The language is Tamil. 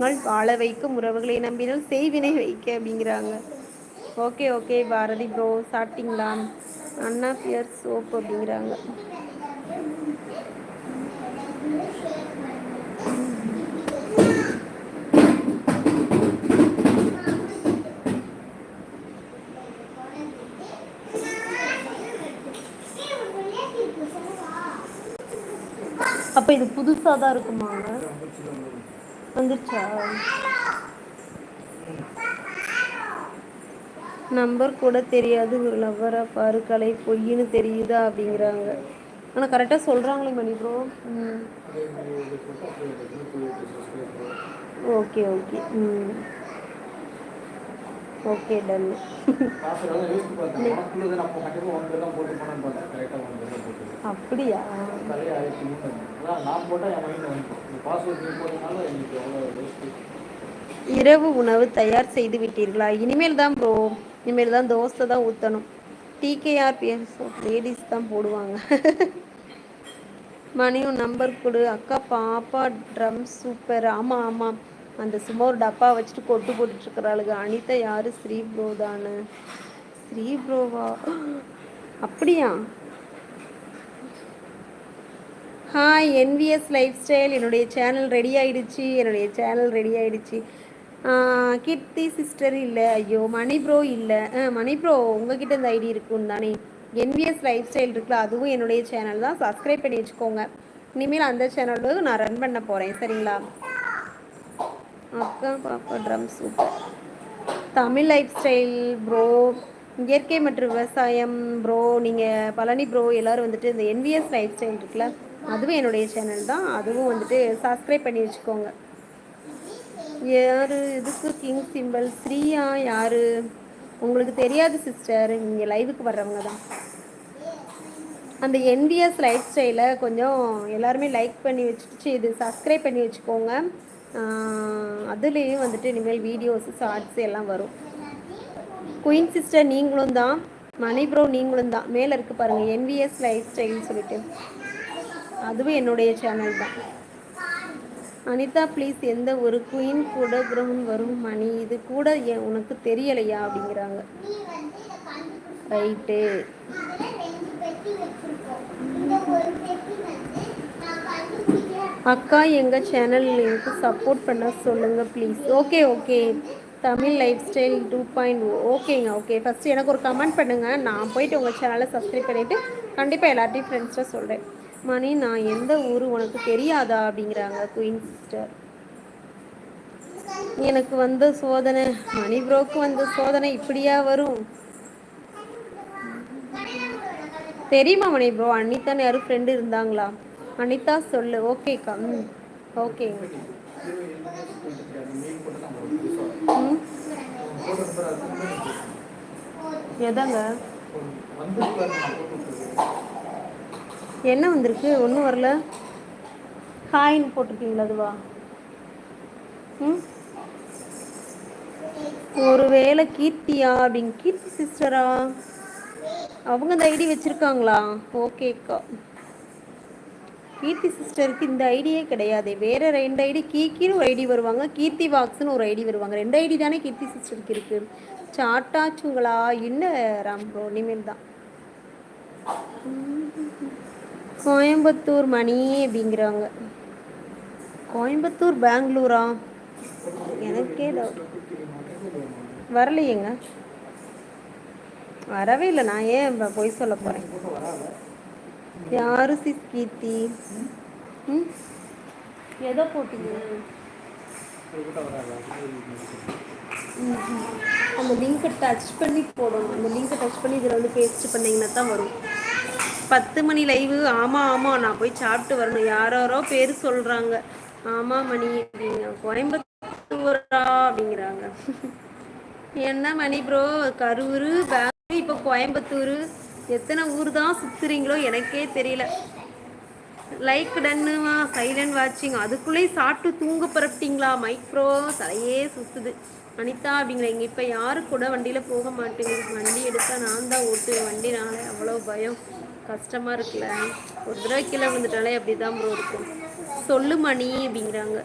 வாழ வைக்கும் உறவுகளை நம்பினால் செய்வினை வைக்க அப்படிங்கிறாங்க. ஓகே ஓகே பாரதி ப்ரோ, சாப்பிட்டீங்களா? அண்ணா பியர் சோப் அப்படிங்கிறாங்க. அப்ப இது புதுசா தான் இருக்குமாங்க? வந்துச்சா? நம்பர் கூட தெரியாது, ஒரு லவ்வரா பாரு கலை பொய்ன்னு தெரியுதா அப்படிங்கிறாங்க. ஆனால் கரெக்டாக சொல்கிறாங்களே மணி bro. Okay okay. Okay done. அப்படியா? இரவு உணவு தயார் செய்து விட்டீர்களா? இனிமேல் தான் ப்ரோ, இனிமேல் தான் தோசை தான் ஊற்றணும். டிகேஆர்பிஎஸ் லேடிஸ் தான் போடுவாங்க. மணியும் நம்பர் கொடு. அக்கா பாப்பா ட்ரம் சூப்பர். ஆமாம் ஆமாம், அந்த சும்மா ஒரு டப்பா வச்சுட்டு கொட்டு போட்டுட்ருக்குறாளுங்க. அனிதா யார்? ஸ்ரீ ப்ரோ தானே? ஸ்ரீ ப்ரோவா? அப்படியா? ஹாய் என்விஎஸ் லைஃப் ஸ்டைல், என்னுடைய சேனல் ரெடி ஆகிடுச்சு. கீர்த்தி சிஸ்டர் இல்லை. ஐயோ மணி ப்ரோ இல்லை. மணி ப்ரோ உங்ககிட்ட இந்த ஐடி இருக்குன்னு தானே? என்விஎஸ் லைஃப் ஸ்டைல் இருக்குல்ல, அதுவும் என்னுடைய சேனல் தான். சப்ஸ்கிரைப் பண்ணி வச்சுக்கோங்க. இனிமேல் அந்த சேனலுக்கு நான் ரன் பண்ண போகிறேன், சரிங்களா? அக்கா பாப்பா drum super. Tamil life style bro, இயற்கை மற்றும் விவசாயம் ப்ரோ. நீங்கள் பழனி ப்ரோ எல்லோரும் வந்துட்டு இந்த என்விஎஸ் லைஃப் ஸ்டைல் இருக்குல்ல, அதுவும் என்னுடைய சேனல் தான். அதுவும் வந்துட்டு சப்ஸ்கிரைப் பண்ணி வச்சுக்கோங்க. யார் இதுக்கு கிங் சிம்பிள்? ஸ்ரீயா யார்? உங்களுக்கு தெரியாது சிஸ்டர், நீங்கள் லைவுக்கு வர்றவங்க தான். அந்த என்விஎஸ் லைஃப் ஸ்டைலை கொஞ்சம் எல்லாருமே லைக் பண்ணி வச்சுட்டு இது சப்ஸ்கிரைப் பண்ணி வச்சுக்கோங்க. அதுலேயும் வந்துட்டு இனிமேல் வீடியோஸு ஷார்ட்ஸ் எல்லாம் வரும். குயின் சிஸ்டர் நீங்களும் தான். மணி ப்ரோ நீங்களும் தான். மேலே இருக்கு பாருங்கள் என்விஎஸ் லைஃப் ஸ்டைல்னு சொல்லிட்டு, அதுவும் என்னுடைய சேனல் தான். அனிதா ப்ளீஸ், எந்த ஒரு குயின் கூட கிரவுண்ட் வரும் மணி, இது கூட உனக்கு தெரியலையா அப்படிங்கிறாங்க. ரைட்டு. அக்கா எங்கள் சேனல் லிங்க்கு சப்போர்ட் பண்ண சொல்லுங்கள் please. Okay okay, Tamil life style 2.0. ஓகேங்க ஓகே. ஃபஸ்ட்டு எனக்கு ஒரு கமெண்ட் பண்ணுங்கள், நான் போயிட்டு உங்கள் சேனலை சப்ஸ்கிரைப் பண்ணிவிட்டு கண்டிப்பாக எல்லார்ட்டையும் ஃப்ரெண்ட்ஸாக சொல்கிறேன். மணி நான் எந்த ஊர் உனக்கு தெரியாதா அப்படிங்கிறாங்க குயின் சிஸ்டர். எனக்கு வந்த சோதனை, மணி ப்ரோக்கு வந்த சோதனை இப்படியா வரும்? தெரியுமா மணி ப்ரோ? அனிதான்னு யாரும் ஃப்ரெண்டு இருந்தாங்களா? அனிதா சொல்லு. ஓகேக்கா. ஓகேங்க. எதாங்க என்ன வந்திருக்கு? ஒன்றும் வரல. ஹாய்ன்னு போட்டிருக்கீங்களா? அதுவா? ஒரு வேளை கீர்த்தியா அப்படிங்க. கீர்த்தி சிஸ்டரா? அவங்க இந்த ஐடி வச்சுருக்காங்களா? ஓகேக்கா. கீர்த்தி சிஸ்டருக்கு இந்த ஐடியே கிடையாது. வேறு 2 ஐடி, கீக்கின்னு ஒரு ஐடி வருவாங்க, கீர்த்தி வாக்ஸ்னு ஒரு ஐடி வருவாங்க. 2 ஐடி தானே கீர்த்தி சிஸ்டருக்கு இருக்குது. சாட்டாச்சுங்களா? இல்லை ராம் ப்ரோ, இனிமேல் தான். கோயம்புத்தூர் மணி அப்படிங்கிறாங்க. கோயம்புத்தூர் பெங்களூரா? எனக்கே டவுட். வரலையேங்க, வரவே இல்லை. நான் ஏன் போய் சொல்ல போகிறேன்? யாரு சிஸ் கீர்த்தி? எதோ போட்டீங்க? அந்த லிங்கை டச் பண்ணி போடணும். அந்த லிங்கை டச் பண்ணி இதில் வந்து பேஸ்ட் பண்ணிங்கன்னா தான் வரும். 10 மணி லைவு. ஆமாம் ஆமாம், நான் போய் சாப்பிட்டு வரணும். யாரோ பேர் சொல்கிறாங்க. ஆமாம் மணி அப்படிங்க. கோயம்புத்தூரா அப்படிங்கிறாங்க. என்ன மணி ப்ரோ, கரூர் பெங்களூர் இப்போ கோயம்புத்தூர், எத்தனை ஊர் தான் சுற்றுறீங்களோ எனக்கே தெரியல. லைக் டன்னுமா, சைலண்ட் வாட்சிங். அதுக்குள்ளே சாப்பிட்டு தூங்க பரப்பிட்டீங்களா? மைக் ப்ரோ தலையே சுற்றுது. அனிதா அப்படிங்கிறீங்க. இப்போ யாரு கூட வண்டியில் போக மாட்டேங்குது. வண்டி எடுத்தால் நான் தான் ஓட்டுவேன். வண்டினால அவ்வளோ பயம், கஷ்டமாக இருக்குல்ல. ஒரு தடவை கீழே விழுந்துட்டாலே அப்படி தான் ப்ரோ இருக்கும். சொல்லு மணி அப்படிங்கிறாங்க.